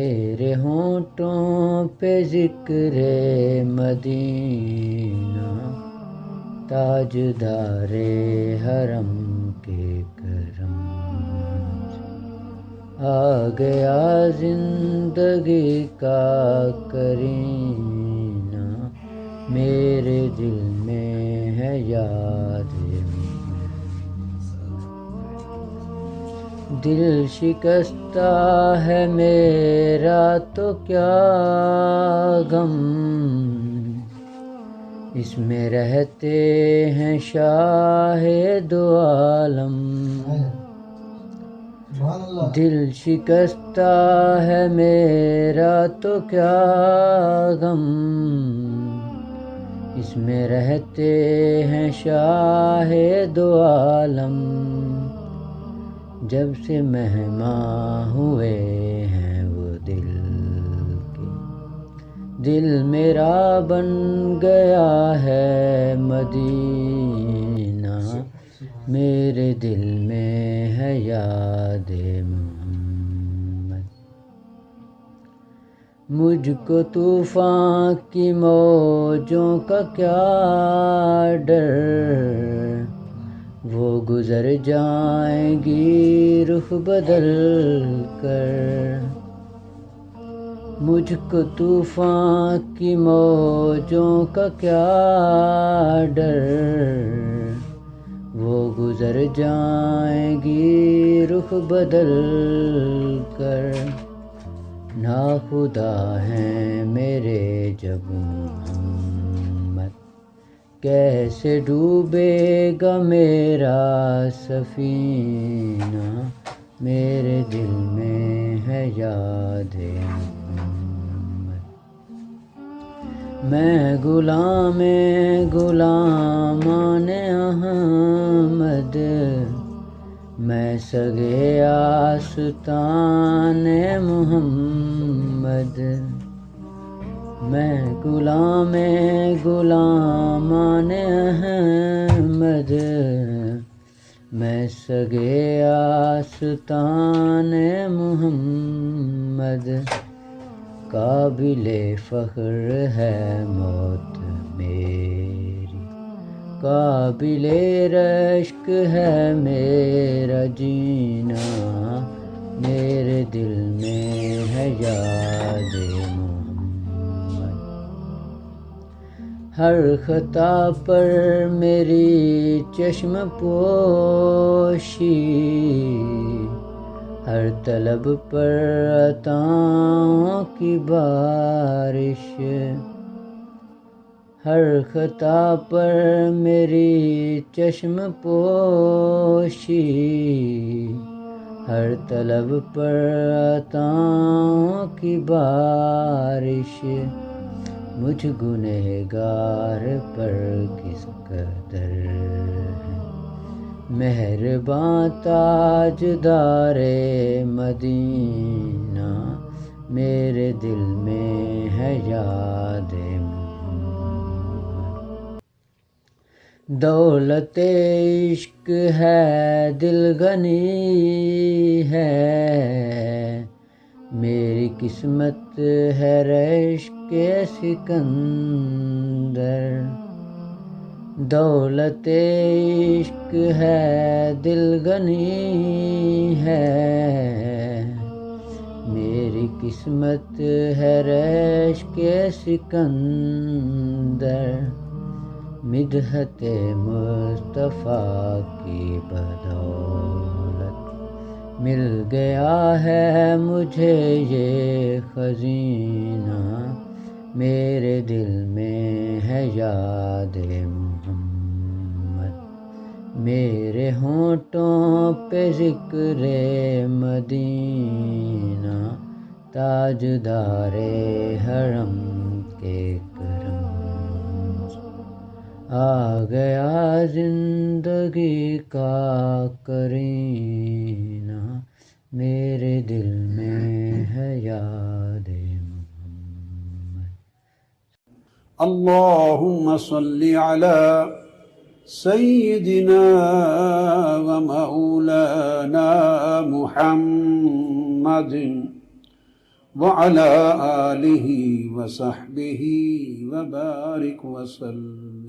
میرے ہونٹوں پہ ذکر مدینہ، تاجدار حرم کے کرم سے آ گیا زندگی کا کرینہ، میرے دل میں ہے یاد دل شکستہ ہے میرا تو کیا غم، اس میں رہتے ہیں شاہ دو عالم، دل شکستہ ہے میرا تو کیا غم، اس میں رہتے ہیں شاہ دو عالم، جب سے مہمان ہوئے ہیں وہ دل کے، دل میرا بن گیا ہے مدینہ، میرے دل میں ہے یاد محمد، مجھ کو طوفان کی موجوں کا کیا ڈر، وہ گزر جائیں گی رخ بدل کر، مجھ کو طوفان کی موجوں کا کیا ڈر، وہ گزر جائیں گی رخ بدل کر، ناخدا ہیں میرے جب محمد، کیسے ڈوبے گا میرا سفینہ، میرے دل میں ہے یاد محمد، میں غلامان احمد، میں سگے آستان محمد، میں غلامان احمد، میں سگے آستان محمد، قابل فخر ہے موت میری، قابل رشک ہے میرا جینا، میرے دل میں ہے یاد محمد، ہر خطا پر میری چشم پوشی، ہر طلب پر عطاؤں کی بارش، ہر خطا پر میری چشم پوشی، ہر طلب پر عطاؤں کی بارش، مجھ گنہگار پر کس قدر ہے مہرباں تاجدار مدینہ، میرے دل میں ہے یاد محمد، دولت عشق ہے دل غنی ہے، میری قسمت ہے رشک سکندر، دولت عشق ہے دل غنی ہے، میری قسمت ہے رشک سکندر، مدحت مصطفیٰ کی بدولت مل گیا ہے مجھے یہ خزینہ، میرے دل میں ہے یاد محمد، میرے ہونٹوں پہ ذکر مدینہ، تاجدار حرم کے کرم سے آ گیا زندگی کا کرینہ، میرے دل میں ہے یاد محمد۔ اللهم صل على سيدنا ومولانا محمد وعلى آله وصحبه وبارك وسلم.